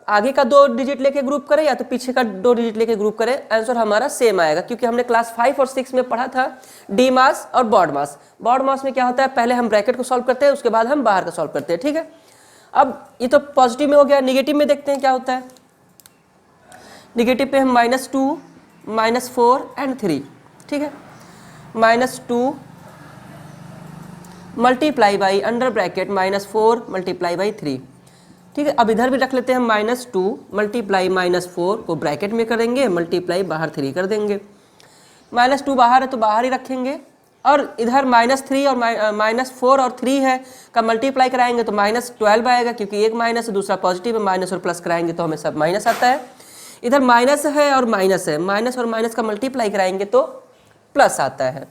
आगे का 2 डिजिट लेके ग्रुप करें या तो पीछे का 2 डिजिट लेके ग्रुप करें, आंसर हमारा सेम आएगा, क्योंकि हमने क्लास 5 और 6 में पढ़ा था डी मास और बॉड मास। बॉड मास में क्या होता है, पहले हम ब्रैकेट को सॉल्व करते हैं, उसके बाद हम बाहर का सॉल्व करते हैं, ठीक है। अब ये तो पॉजिटिव में हो गया, निगेटिव में देखते हैं क्या होता है। निगेटिव पे हम -2, -4 एंड 3, ठीक है। -2 multiply by under bracket -4 multiply by 3, ठीक है। अब इधर भी रख लेते हैं -2 मल्टीप्लाई -4 को ब्रैकेट में करेंगे, मल्टीप्लाई बाहर 3 कर देंगे। -2 बाहर है तो बाहर ही रखेंगे, और इधर -3 और -4 और 3 है का मल्टीप्लाई कराएंगे तो -12 आएगा, क्योंकि एक माइनस है दूसरा पॉजिटिव है, माइनस और प्लस कराएंगे तो हमें सब माइनस आता है। इधर माइनस है और माइनस है, माइनस और माइनस का मल्टीप्लाई कराएंगे तो प्लस आता है।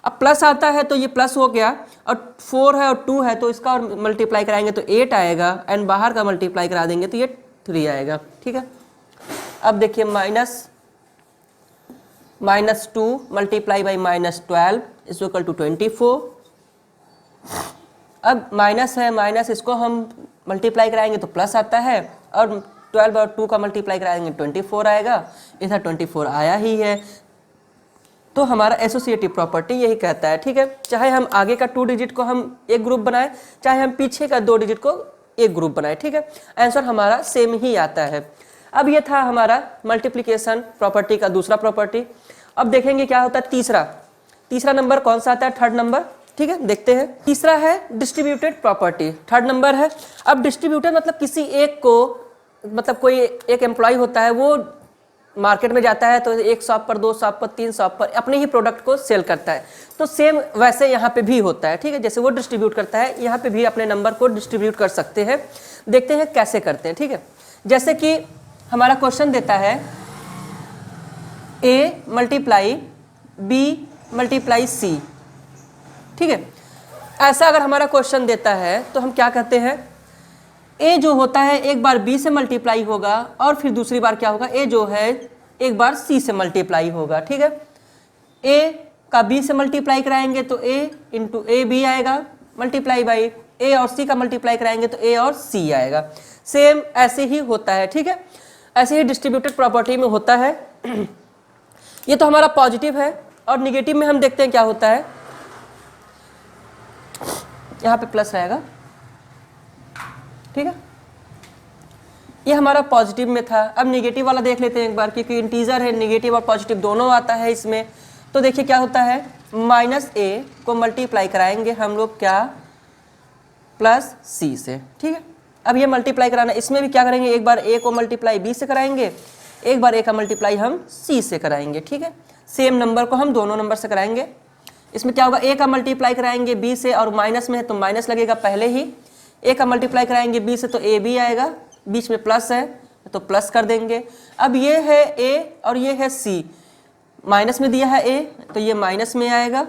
अब प्लस आता है तो ये प्लस हो गया, और 4 है और 2 है तो इसका और मल्टीप्लाई कराएंगे तो 8 आएगा, एंड बाहर का मल्टीप्लाई करा देंगे तो ये 3 आएगा, ठीक है। अब देखिए -2 multiply by -12 is equal to 24। अब माइनस है, माइनस इसको हम मल्टीप्लाई कराएंगे तो प्लस आता है, और 12 और 2 का मल्टीप्लाई कराएंगे 24 आएगा, इधर 24 आया ही है। तो हमारा एसोसिएटिव प्रॉपर्टी यही कहता है, ठीक है। चाहे हम आगे का 2 डिजिट को हम एक ग्रुप बनाए, चाहे हम पीछे का 2 डिजिट को एक ग्रुप बनाए, ठीक है, आंसर हमारा सेम ही आता है। अब ये था हमारा मल्टीप्लिकेशन प्रॉपर्टी का दूसरा प्रॉपर्टी। अब देखेंगे क्या होता है तीसरा नंबर कौन सा आता है, थर्ड नंबर, ठीक है, देखते हैं। तीसरा है डिस्ट्रीब्यूटेड प्रॉपर्टी, थर्ड नंबर है। अब डिस्ट्रीब्यूटेड मतलब किसी एक को, मतलब कोई एक एम्प्लॉय होता है, वो मार्केट में जाता है तो एक शॉप पर, 2 शॉप पर, 3 शॉप पर अपने ही प्रोडक्ट को सेल करता है। तो सेम वैसे यहाँ पे भी होता है, ठीक है। जैसे वो डिस्ट्रीब्यूट करता है, यहाँ पे भी अपने नंबर को डिस्ट्रीब्यूट कर सकते हैं। देखते हैं कैसे करते हैं, ठीक है। जैसे कि हमारा क्वेश्चन देता है a multiply b multiply c, ठीक है। ऐसा अगर हमारा क्वेश्चन देता है तो हम क्या कहते हैं, a जो होता है एक बार b से मल्टीप्लाई होगा, और फिर दूसरी बार क्या होगा, a जो है एक बार c से मल्टीप्लाई होगा, ठीक है। a का b से मल्टीप्लाई कराएंगे तो a इंटू ए बी आएगा, मल्टीप्लाई बाई a और c का मल्टीप्लाई कराएंगे तो a और c आएगा। सेम ऐसे ही होता है, ठीक है। ऐसे ही डिस्ट्रीब्यूटेड प्रॉपर्टी में होता है। ये तो हमारा पॉजिटिव है, और निगेटिव में हम देखते हैं क्या होता है। यहाँ पे प्लस रहेगा, ठीक है। ये हमारा पॉजिटिव में था। अब निगेटिव वाला देख लेते हैं एक बार, क्योंकि इंटीजर है, निगेटिव और पॉजिटिव दोनों आता है इसमें। तो देखिए क्या होता है, -a को मल्टीप्लाई कराएंगे हम लोग क्या, +c से, ठीक है। अब ये मल्टीप्लाई कराना, इसमें भी क्या करेंगे, एक बार a को मल्टीप्लाई b से कराएंगे, एक बार a का मल्टीप्लाई हम c से कराएंगे, ठीक है। सेम नंबर को हम दोनों नंबर से कराएंगे। इसमें क्या होगा, a का मल्टीप्लाई कराएंगे b से, और माइनस में है तो माइनस लगेगा पहले ही। a का मल्टीप्लाई कराएंगे b से तो a b आएगा, बीच में प्लस है तो प्लस कर देंगे। अब ये है a और ये है c, माइनस में दिया है a तो ये माइनस में आएगा,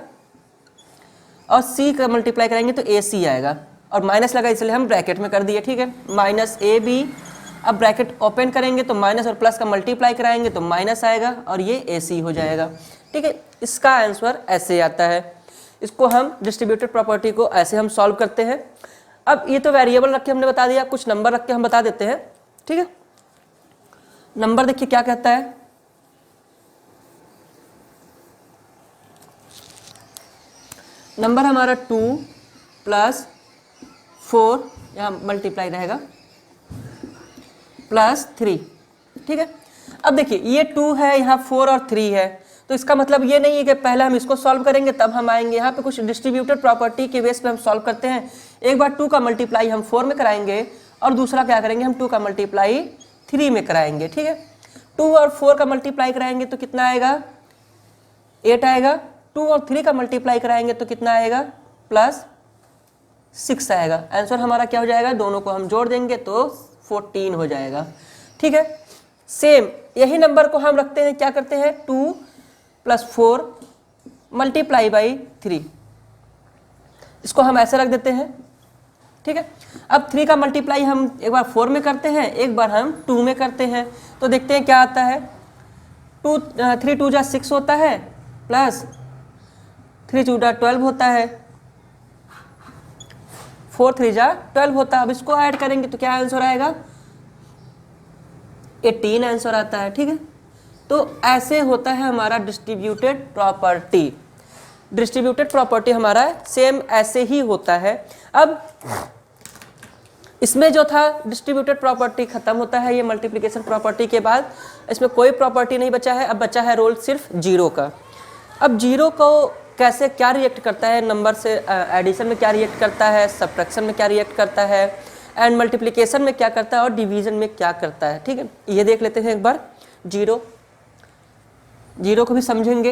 और c का मल्टीप्लाई कराएंगे तो ac आएगा, और माइनस लगा इसलिए हम ब्रैकेट में कर दिए, ठीक है, -ab। अब ब्रैकेट ओपन करेंगे तो माइनस और प्लस का मल्टीप्लाई कराएंगे तो माइनस आएगा, और ये ac हो जाएगा, ठीक है। इसका आंसर ऐसे आता है। इसको हम डिस्ट्रीब्यूटेड प्रॉपर्टी को ऐसे हम सॉल्व करते हैं। अब ये तो वेरिएबल रख के हमने बता दिया, कुछ नंबर रख के हम बता देते हैं, ठीक है। नंबर देखिए क्या कहता है, नंबर हमारा 2 + 4, यहाँ मल्टीप्लाई रहेगा, +3, ठीक है। अब देखिए ये 2 है, यहाँ 4 और 3 है, तो इसका मतलब ये नहीं है कि पहले हम इसको सॉल्व करेंगे तब हम आएंगे। यहाँ पे कुछ डिस्ट्रीब्यूटेड प्रॉपर्टी के बेस पे हम सॉल्व करते हैं। एक बार 2 का मल्टीप्लाई हम 4 में कराएंगे और दूसरा क्या करेंगे, हम 2 का मल्टीप्लाई 3 में कराएंगे, ठीक है। 2 और 4 का मल्टीप्लाई कराएंगे तो कितना आएगा, 8 आएगा। 2 और 3 का मल्टीप्लाई कराएंगे तो कितना आएगा, +6 आएगा। आंसर हमारा क्या हो जाएगा, दोनों को हम जोड़ देंगे तो 14 हो जाएगा, ठीक है। सेम यही नंबर को हम रखते हैं, क्या करते हैं, 2 + 4 × 3, इसको हम ऐसे रख देते हैं, ठीक है। अब 3 का मल्टीप्लाई हम एक बार 4 में करते हैं, एक बार हम 2 में करते हैं, तो देखते हैं क्या आता है। 3 2 जा 6 होता है, प्लस 3 2 जा 12 होता है, 4 3 जा 12 होता है। अब इसको ऐड करेंगे तो क्या आंसर आएगा, 18 आंसर आता है, ठीक है। तो ऐसे होता है हमारा डिस्ट्रीब्यूटेड प्रॉपर्टी। डिस्ट्रीब्यूटेड प्रॉपर्टी हमारा सेम ऐसे ही होता है। अब इसमें जो था डिस्ट्रीब्यूटेड प्रॉपर्टी खत्म होता है, ये मल्टीप्लिकेशन प्रॉपर्टी के बाद इसमें कोई प्रॉपर्टी नहीं बचा है। अब बचा है रोल सिर्फ जीरो का। अब जीरो को कैसे क्या रिएक्ट करता है, नंबर से एडिशन में क्या रिएक्ट करता है, सब्ट्रैक्शन में क्या रिएक्ट करता है, एंड मल्टीप्लिकेशन में क्या करता है और डिवीजन में क्या करता है, ठीक है। ये देख लेते हैं एक बार। जीरो को भी समझेंगे।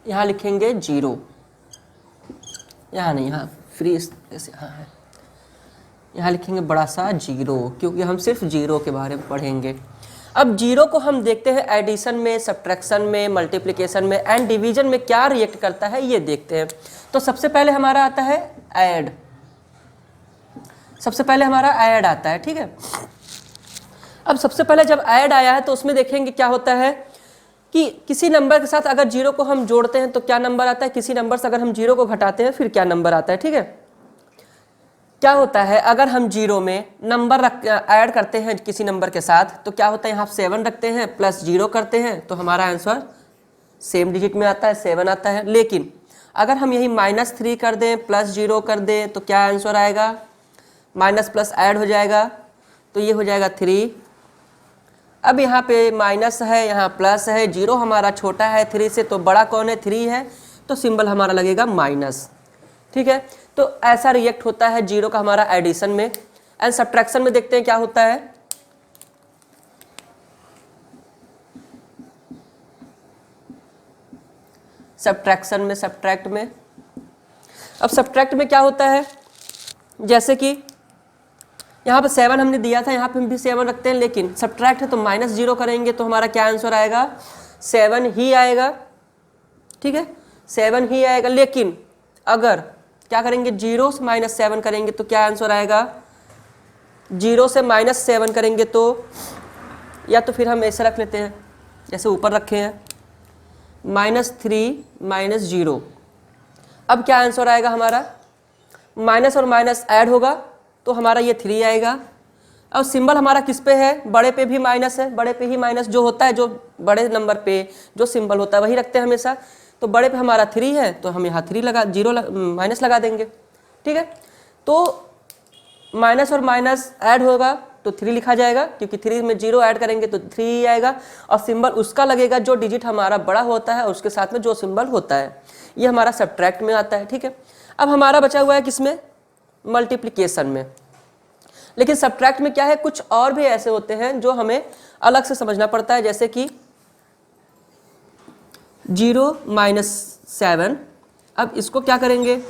यहाँ लिखेंगे 0, यहाँ नहीं, यहाँ फ्री ऐसे, हाँ है, यहाँ लिखेंगे बड़ा सा 0, क्योंकि हम सिर्फ जीरो के बारे में पढ़ेंगे। अब जीरो को हम देखते हैं एडिशन में, सब्ट्रैक्शन में, मल्टीप्लिकेशन में एंड डिवीजन में क्या रिएक्ट करता है, ये देखते हैं। तो सबसे पहले हमारा आता है ऐड, सबसे पहले हमारा ऐड आता है, ठीक है। अब सबसे पहले जब ऐड आया है तो उसमें देखेंगे क्या होता है कि किसी नंबर के साथ अगर जीरो को हम जोड़ते हैं तो क्या नंबर आता है, किसी नंबर से अगर हम जीरो को घटाते हैं फिर क्या नंबर आता है, ठीक है। क्या होता है, अगर हम जीरो में नंबर ऐड करते हैं किसी नंबर के साथ तो क्या होता है, यहाँ 7 रखते हैं प्लस 0 करते हैं तो हमारा आंसर सेम डिजिट में आता है, 7 आता है। लेकिन अगर हम यही -3 कर दें प्लस 0 कर दें तो क्या आंसर आएगा, माइनस प्लस ऐड हो जाएगा तो ये हो जाएगा 3। अब यहाँ पे माइनस है, यहाँ प्लस है, 0 हमारा छोटा है 3 से तो बड़ा कौन है, 3 है, तो सिंबल हमारा लगेगा माइनस, ठीक है। तो ऐसा रिएक्ट होता है जीरो का हमारा एडिशन में। एंड सब्ट्रैक्शन में देखते हैं क्या होता है। सब्ट्रैक्शन में, सब्ट्रैक्ट में, अब सब्ट्रैक्ट में क्या होता है, जैसे कि यहाँ पे 7 हमने दिया था, यहाँ पे हम भी 7 रखते हैं, लेकिन सब्ट्रैक्ट है तो -0 करेंगे तो हमारा क्या आंसर आएगा, 7 ही आएगा, ठीक है, 7 ही आएगा। लेकिन अगर क्या करेंगे, 0 से -7 करेंगे तो क्या आंसर आएगा, 0 से -7 करेंगे तो, या तो फिर हम ऐसे रख लेते हैं जैसे ऊपर रखे हैं, -3 -0। अब क्या आंसर आएगा हमारा, माइनस और माइनस ऐड होगा तो हमारा ये 3 आएगा। अब सिंबल हमारा किस पे है, बड़े पे भी माइनस है, बड़े पे ही माइनस जो होता है, जो बड़े नंबर पे जो सिंबल होता है वही रखते हैं हमेशा। तो बड़े पे हमारा 3 है तो हम यहाँ 3 लगा, माइनस लगा देंगे, ठीक है। तो माइनस और माइनस ऐड होगा तो 3 लिखा जाएगा, क्योंकि 3 में 0 ऐड करेंगे तो 3 आएगा, और सिंबल उसका लगेगा जो डिजिट हमारा बड़ा होता है और उसके साथ में जो सिंबल होता है। ये हमारा सब्ट्रैक्ट में आता है, ठीक है। अब हमारा बचा हुआ है किसमें, मल्टीप्लिकेशन में। लेकिन सब्ट्रैक्ट में क्या है, कुछ और भी ऐसे होते हैं जो हमें अलग से समझना पड़ता है, जैसे कि 0 -7। अब इसको क्या करेंगे,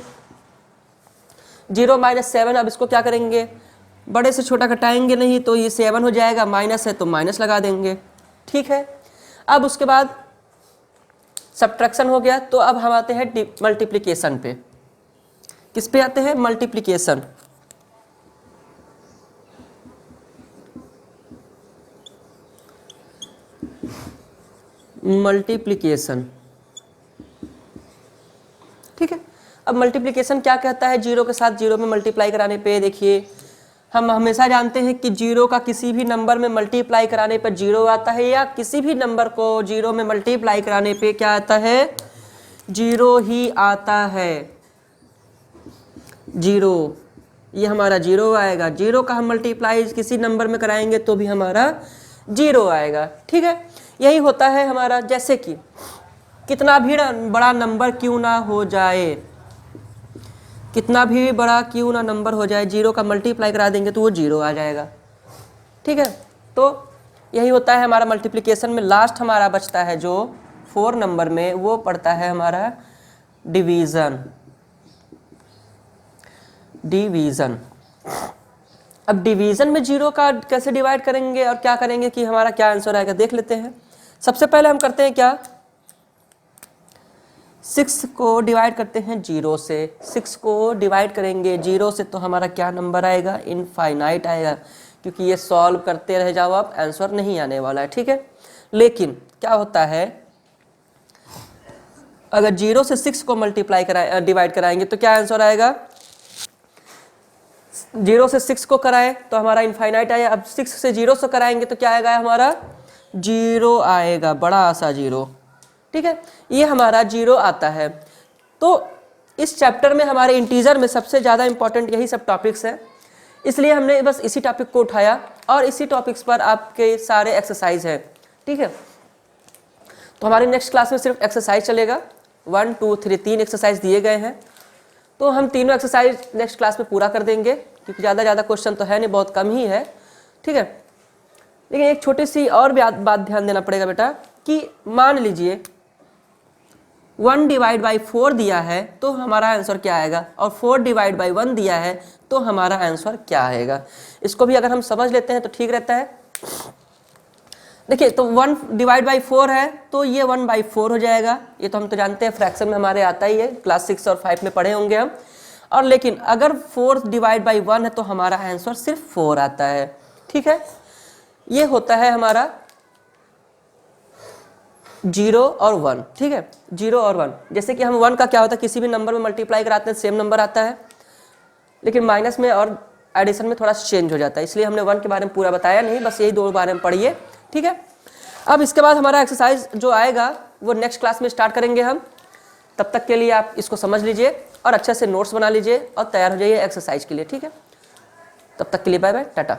0 -7, अब इसको क्या करेंगे, बड़े से छोटा घटाएंगे नहीं तो ये 7 हो जाएगा, माइनस है तो माइनस लगा देंगे, ठीक है। अब उसके बाद सब्ट्रैक्शन हो गया, तो अब हम आते हैं मल्टीप्लिकेशन पे। किस पे आते हैं, मल्टीप्लिकेशन। मल्टीप्लिकेशन। ठीक है, अब मल्टीप्लिकेशन क्या कहता है, जीरो के साथ जीरो में मल्टीप्लाई कराने पे। देखिए हम हमेशा जानते हैं कि जीरो का किसी भी नंबर में मल्टीप्लाई कराने पर जीरो आता है, या किसी भी नंबर को जीरो में मल्टीप्लाई कराने पे क्या आता है, जीरो ही आता है। जीरो, ये हमारा जीरो आएगा। जीरो का हम मल्टीप्लाई किसी नंबर में कराएंगे तो भी हमारा जीरो आएगा। ठीक है, यही होता है हमारा। जैसे कि कितना भी बड़ा नंबर क्यों ना हो जाए, कितना भी बड़ा क्यों ना नंबर हो जाए, जीरो का मल्टीप्लाई करा देंगे तो वो जीरो आ जाएगा। ठीक है, तो यही होता है हमारा मल्टीप्लिकेशन में। लास्ट हमारा बचता है जो 4 नंबर में, वो पड़ता है हमारा डिवीज़न। डिवीज़न, अब डिवीज़न में जीरो का कैसे डिवाइड करेंगे और क्या करेंगे कि हमारा क्या आंसर आएगा, देख लेते हैं। सबसे पहले हम करते हैं क्या, 6 को डिवाइड करते हैं जीरो से। 6 को डिवाइड करेंगे जीरो से तो हमारा क्या नंबर आएगा, इनफाइनाइट आएगा, क्योंकि ये सॉल्व करते रह जाओ आप, आंसर नहीं आने वाला है। ठीक है, लेकिन क्या होता है, अगर जीरो से 6 को मल्टीप्लाई डिवाइड कराएंगे तो क्या आंसर आएगा, जीरो से 6 को कराएं तो हमारा इनफाइनाइट आया। अब 6 से जीरो से कराएंगे तो क्या आएगा, हमारा जीरो आएगा, बड़ा सा जीरो। ठीक है, ये हमारा जीरो आता है। तो इस चैप्टर में हमारे इंटीजर में सबसे ज़्यादा इंपॉर्टेंट यही सब टॉपिक्स हैं, इसलिए हमने बस इसी टॉपिक को उठाया और इसी टॉपिक्स पर आपके सारे एक्सरसाइज हैं। ठीक है, तो हमारे नेक्स्ट क्लास में सिर्फ एक्सरसाइज चलेगा। 1 2 3 3 एक्सरसाइज दिए गए हैं, तो हम तीनों एक्सरसाइज नेक्स्ट क्लास में पूरा कर देंगे, क्योंकि ज़्यादा क्वेश्चन तो है नहीं, बहुत कम ही है। ठीक है, लेकिन एक छोटी सी और बात ध्यान देना पड़ेगा बेटा, कि मान लीजिए 1 डिवाइड बाई 4 दिया है तो हमारा आंसर क्या आएगा, और 4 डिवाइड बाई 1 दिया है तो हमारा आंसर क्या आएगा। इसको भी अगर हम समझ लेते हैं तो ठीक रहता है। देखिए, तो 1 डिवाइड बाई 4 है तो ये 1/4 हो जाएगा। ये तो हम तो जानते हैं, फ्रैक्शन में हमारे आता ही है, क्लास 6 और 5 में पढ़े होंगे हम। और लेकिन अगर 4 डिवाइड बाई 1 है तो हमारा आंसर सिर्फ 4 आता है। ठीक है, ये होता है हमारा 0 और 1। ठीक है, 0 और 1, जैसे कि हम 1 का क्या होता है, किसी भी नंबर में मल्टीप्लाई कराते हैं सेम नंबर आता है, लेकिन माइनस में और एडिशन में थोड़ा चेंज हो जाता है, इसलिए हमने 1 के बारे में पूरा बताया नहीं, बस यही 2 बारे में पढ़िए। ठीक है, अब इसके बाद हमारा एक्सरसाइज जो आएगा वो नेक्स्ट क्लास में स्टार्ट करेंगे हम। तब तक के लिए आप इसको समझ लीजिए और अच्छे से नोट्स बना लीजिए और तैयार हो जाइए एक्सरसाइज के लिए। ठीक है, तब तक के लिए बाय बाय, टाटा।